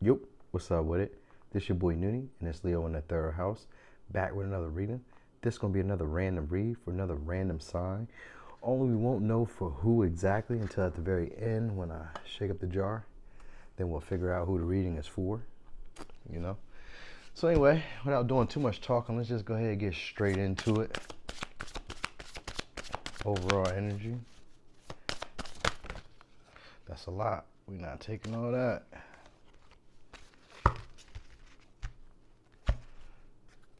Yup, what's up with it? This your boy Noonie, and it's Leo in the third house, back with another reading. This gonna be another random read for another random sign. Only we won't know for who exactly until at the very end when I shake up the jar. Then we'll figure out who the reading is for, you know? So anyway, without doing too much talking, let's just go ahead and get straight into it. Overall energy. That's a lot. We're not taking all that.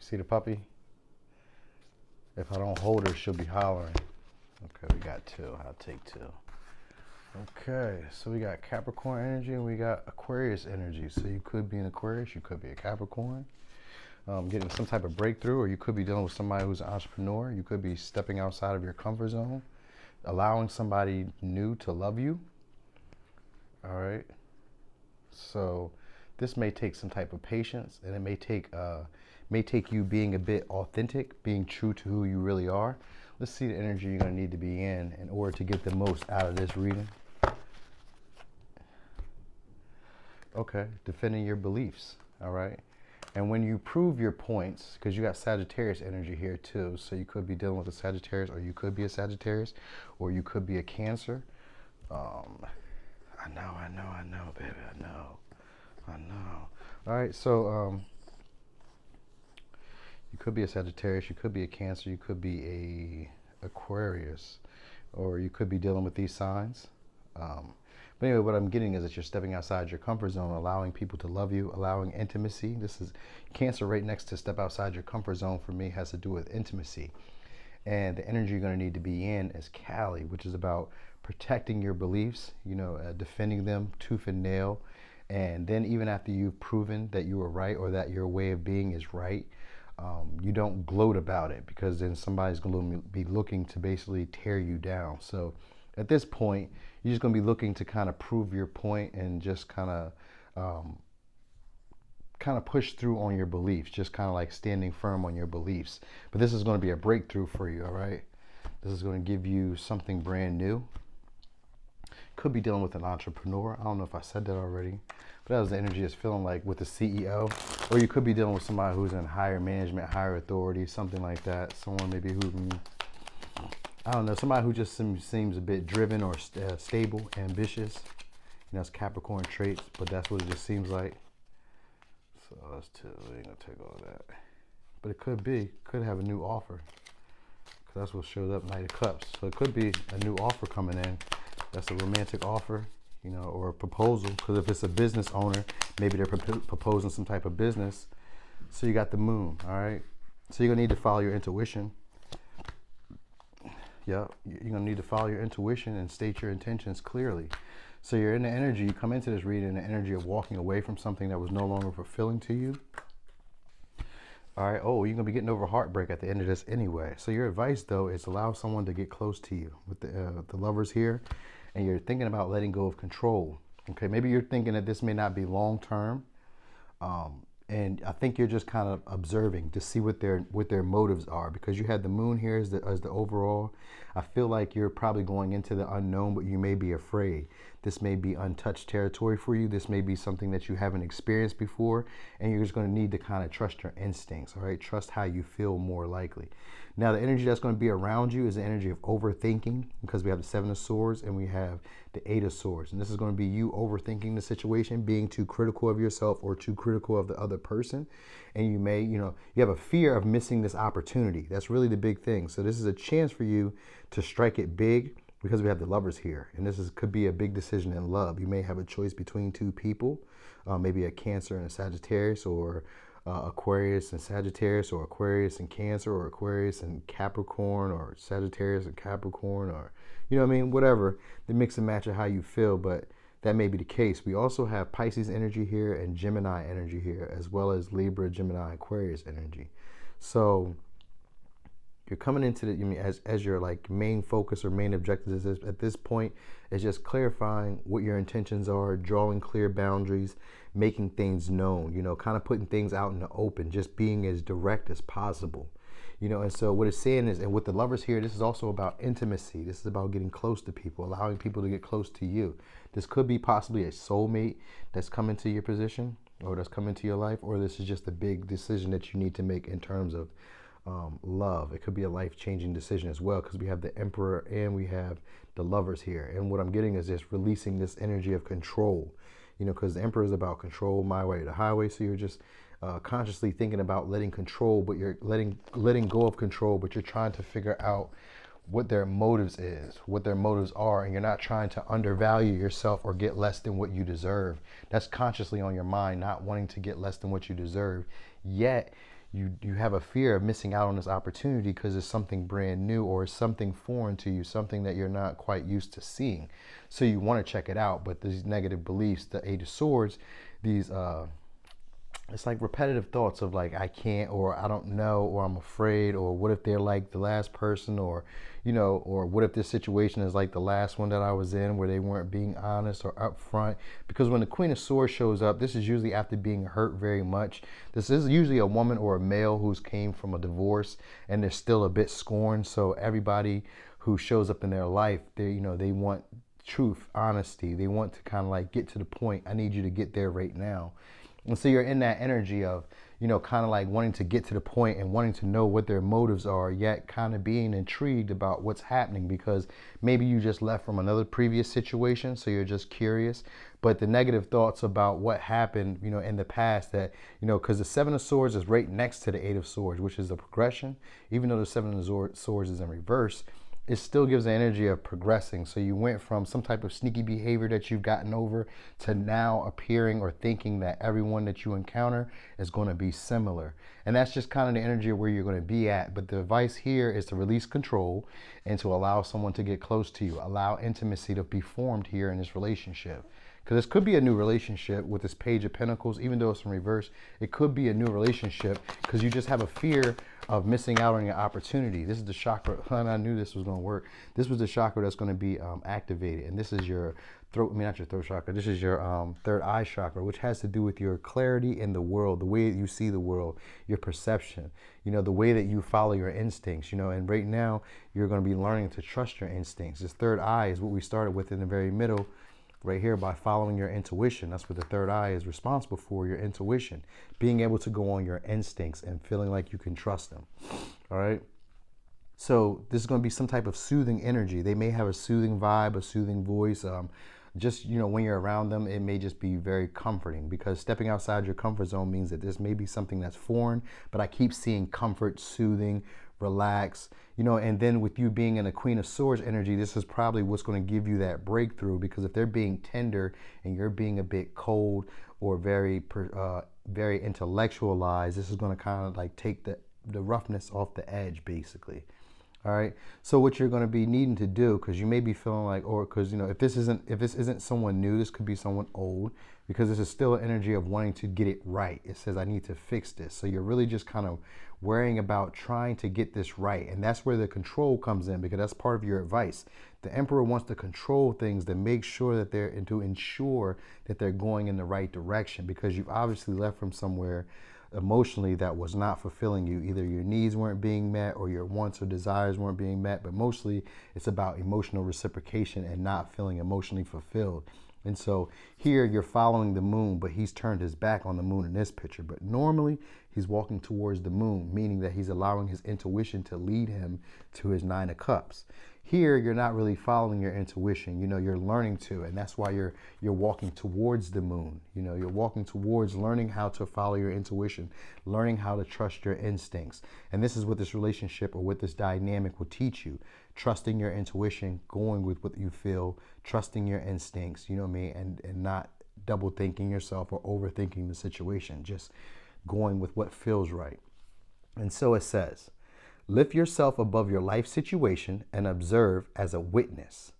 See the puppy? If I don't hold her, she'll be hollering. Okay, we got two. I'll take two. Okay, so we got Capricorn energy and we got Aquarius energy. So you could be an Aquarius, you could be a Capricorn. Getting some type of breakthrough, or you could be dealing with somebody who's an entrepreneur. You could be stepping outside of your comfort zone, allowing somebody new to love you. All right. So this may take some type of patience, and it may take you being a bit authentic, being true to who you really are. Let's see the energy you're going to need to be in order to get the most out of this reading. Okay, defending your beliefs, all right? And when you prove your points, because you got Sagittarius energy here too, so you could be dealing with a Sagittarius, or you could be a Sagittarius, or you could be a Cancer. I know, baby, I know. All right, so you could be a Sagittarius, you could be a Cancer, you could be a Aquarius, or you could be dealing with these signs. But anyway, what I'm getting is that you're stepping outside your comfort zone, allowing people to love you, allowing intimacy. This is Cancer right next to step outside your comfort zone for me has to do with intimacy. And the energy you're going to need to be in is Kali, which is about protecting your beliefs, defending them tooth and nail. And then even after you've proven that you were right or that your way of being is right, you don't gloat about it, because then somebody's going to be looking to basically tear you down. So at this point, you're just going to be looking to kind of prove your point and just kind of push through on your beliefs, just kind of like standing firm on your beliefs. But this is going to be a breakthrough for you, all right? This is going to give you something brand new. Could be dealing with an entrepreneur. I don't know if I said that already, but that was the energy it's feeling like with the CEO. Or you could be dealing with somebody who's in higher management, higher authority, something like that. Someone maybe who, I don't know, somebody who just seems a bit driven or stable, ambitious. That's Capricorn traits, but that's what it just seems like. So that's two. We ain't gonna take all that. But it could have a new offer. Because that's what showed up, Knight of Cups. So it could be a new offer coming in. That's a romantic offer, or a proposal. Because if it's a business owner, maybe they're proposing some type of business. So you got the Moon, all right? So you're gonna need to follow your intuition. Yeah, you're gonna need to follow your intuition and state your intentions clearly. So you're in the energy, you come into this reading in the energy of walking away from something that was no longer fulfilling to you. All right, you're gonna be getting over heartbreak at the end of this anyway. So your advice though is allow someone to get close to you with the Lovers here, and you're thinking about letting go of control. Okay, maybe you're thinking that this may not be long term. And I think you're just kind of observing to see what their motives are, because you had the Moon here as the overall. I feel like you're probably going into the unknown, but you may be afraid. This may be untouched territory for you. This may be something that you haven't experienced before, and you're just going to need to kind of trust your instincts, all right? Trust how you feel more likely. Now, the energy that's going to be around you is the energy of overthinking, because we have the Seven of Swords and we have the Eight of Swords. And this is going to be you overthinking the situation, being too critical of yourself or too critical of the other person. And you may, you have a fear of missing this opportunity. That's really the big thing. So this is a chance for you to strike it big, because we have the Lovers here. And this could be a big decision in love. You may have a choice between two people, maybe a Cancer and a Sagittarius, or Aquarius and Sagittarius, or Aquarius and Cancer, or Aquarius and Capricorn, or Sagittarius and Capricorn, or whatever. The mix and match of how you feel, but that may be the case. We also have Pisces energy here and Gemini energy here, as well as Libra, Gemini, Aquarius energy. So you're coming into as your like main focus or main objective is at this point is just clarifying what your intentions are, drawing clear boundaries, making things known, kind of putting things out in the open, just being as direct as possible. And so what it's saying is, and with the lovers here, this is also about intimacy. This is about getting close to people, allowing people to get close to you. This could be possibly a soulmate that's come into your position or that's come into your life, or this is just a big decision that you need to make in terms of love. It could be a life-changing decision as well, because we have the Emperor and we have the lovers here. And what I'm getting is just releasing this energy of control, because the Emperor is about control, my way or the highway. So you're just consciously thinking about letting control, but you're letting go of control, but you're trying to figure out what their motives are, and you're not trying to undervalue yourself or get less than what you deserve. That's consciously on your mind, not wanting to get less than what you deserve. Yet you have a fear of missing out on this opportunity because it's something brand new or it's something foreign to you, something that you're not quite used to seeing. So you want to check it out, but these negative beliefs, the Eight of Swords, these it's like repetitive thoughts of like, I can't, or I don't know, or I'm afraid, or what if they're like the last person, or or what if this situation is like the last one that I was in where they weren't being honest or upfront. Because when the Queen of Swords shows up, this is usually after being hurt very much. This is usually a woman or a male who's came from a divorce and they're still a bit scorned. So everybody who shows up in their life, they want truth, honesty. They want to kind of like get to the point. I need you to get there right now. And so you're in that energy of, kind of like wanting to get to the point and wanting to know what their motives are, yet kind of being intrigued about what's happening, because maybe you just left from another previous situation, so you're just curious. But the negative thoughts about what happened, in the past, that, because the Seven of Swords is right next to the Eight of Swords, which is a progression. Even though the Seven of Swords is in reverse, it still gives the energy of progressing. So you went from some type of sneaky behavior that you've gotten over to now appearing or thinking that everyone that you encounter is going to be similar. And that's just kind of the energy of where you're going to be at. But the advice here is to release control and to allow someone to get close to you. Allow intimacy to be formed here in this relationship. Because this could be a new relationship with this Page of Pentacles, even though it's in reverse. It could be a new relationship because you just have a fear of missing out on your opportunity. This is the chakra, and I knew this was going to work. This was the chakra that's going to be activated. And this is your throat, not your throat chakra. This is your third eye chakra, which has to do with your clarity in the world, the way that you see the world, your perception, the way that you follow your instincts, and right now you're going to be learning to trust your instincts. This third eye is what we started with in the very middle, right here, by following your intuition. That's what the third eye is responsible for, your intuition. Being able to go on your instincts and feeling like you can trust them. All right? So this is going to be some type of soothing energy. They may have a soothing vibe, a soothing voice. Just, when you're around them, it may just be very comforting, because stepping outside your comfort zone means that this may be something that's foreign, but I keep seeing comfort, soothing, relax, and then with you being in a Queen of Swords energy, this is probably what's going to give you that breakthrough, because if they're being tender and you're being a bit cold or very intellectualized, this is going to kind of like take the roughness off the edge, basically. All right. So what you're going to be needing to do, because you may be feeling like, or because, if this isn't someone new, this could be someone old, because this is still an energy of wanting to get it right. It says, I need to fix this. So you're really just kind of worrying about trying to get this right. And that's where the control comes in, because that's part of your advice. The Emperor wants to control things to make sure that and to ensure that they're going in the right direction, because you've obviously left from somewhere emotionally that was not fulfilling you. Either your needs weren't being met or your wants or desires weren't being met, but mostly it's about emotional reciprocation and not feeling emotionally fulfilled. And so here you're following the moon, but he's turned his back on the moon in this picture. But normally he's walking towards the moon, meaning that he's allowing his intuition to lead him to his Nine of Cups. Here, you're not really following your intuition. You're learning to, and that's why you're walking towards the moon. You're walking towards learning how to follow your intuition, learning how to trust your instincts. And this is what this relationship or what this dynamic will teach you. Trusting your intuition, going with what you feel, trusting your instincts, and not double thinking yourself or overthinking the situation, just going with what feels right. And so it says, lift yourself above your life situation and observe as a witness.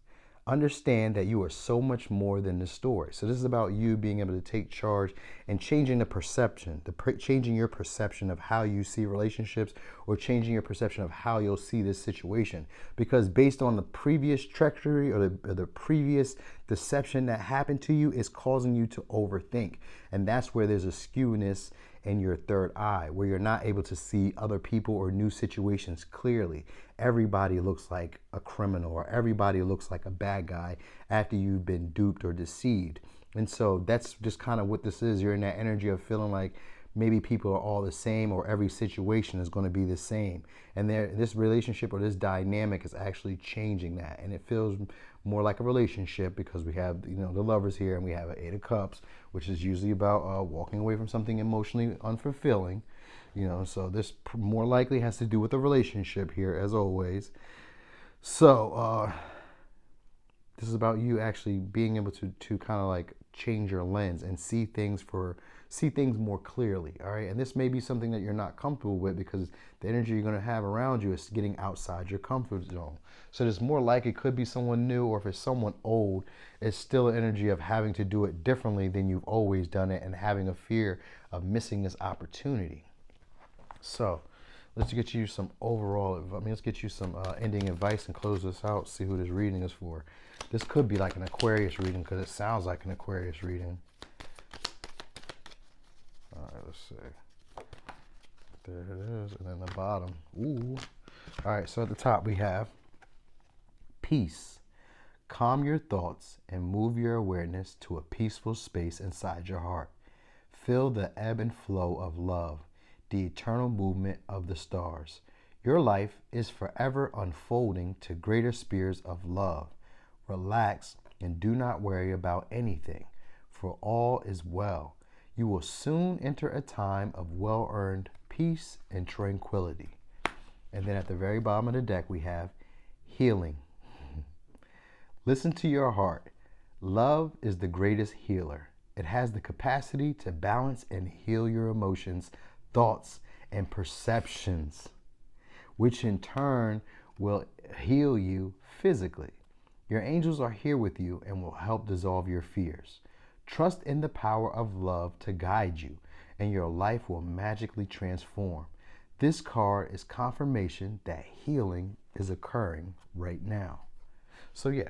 Understand that you are so much more than the story. So this is about you being able to take charge and changing the perception, changing your perception of how you see relationships, or changing your perception of how you'll see this situation. Because based on the previous treachery or the previous deception that happened to you is causing you to overthink. And that's where there's a skewness in your third eye, where you're not able to see other people or new situations clearly. Everybody looks like a criminal, or everybody looks like a bad guy after you've been duped or deceived. And so that's just kind of what this is. You're in that energy of feeling like maybe people are all the same, or every situation is going to be the same. And this relationship or this dynamic is actually changing that. And it feels more like a relationship because we have, the Lovers here, and we have an Eight of Cups, which is usually about walking away from something emotionally unfulfilling. So this more likely has to do with a relationship here, as always. So this is about you actually being able to kind of like change your lens and see things more clearly. All right. And this may be something that you're not comfortable with, because the energy you're going to have around you is getting outside your comfort zone. So there's more like it could be someone new, or if it's someone old, it's still an energy of having to do it differently than you've always done it, and having a fear of missing this opportunity. So let's get you some let's get you some ending advice and close this out. See who this reading is for. This could be like an Aquarius reading, because it sounds like an Aquarius reading. All right, let's see. There it is. And then the bottom. Ooh. All right, so at the top we have peace. Calm your thoughts and move your awareness to a peaceful space inside your heart. Feel the ebb and flow of love, the eternal movement of the stars. Your life is forever unfolding to greater spheres of love. Relax and do not worry about anything, for all is well. You will soon enter a time of well-earned peace and tranquility. And then at the very bottom of the deck, we have healing. Listen to your heart. Love is the greatest healer. It has the capacity to balance and heal your emotions, thoughts, and perceptions, which in turn will heal you physically. Your angels are here with you and will help dissolve your fears. Trust in the power of love to guide you, and your life will magically transform. This card is confirmation that healing is occurring right now. So yeah,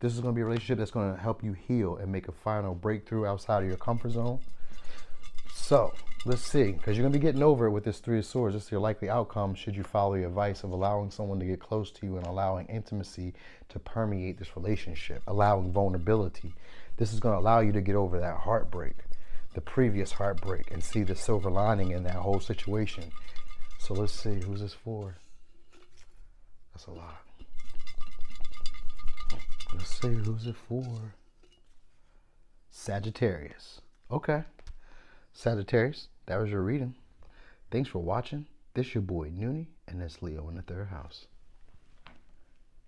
this is going to be a relationship that's going to help you heal and make a final breakthrough outside of your comfort zone. So let's see, because you're going to be getting over it with this Three of Swords. This is your likely outcome should you follow the advice of allowing someone to get close to you and allowing intimacy to permeate this relationship, allowing vulnerability. This is going to allow you to get over that heartbreak, the previous heartbreak, and see the silver lining in that whole situation. So let's see, who's this for? That's a lot. Let's see, who's it for? Sagittarius. Okay. Sagittarius, that was your reading. Thanks for watching. This your boy Noonie, and that's Leo in the third house.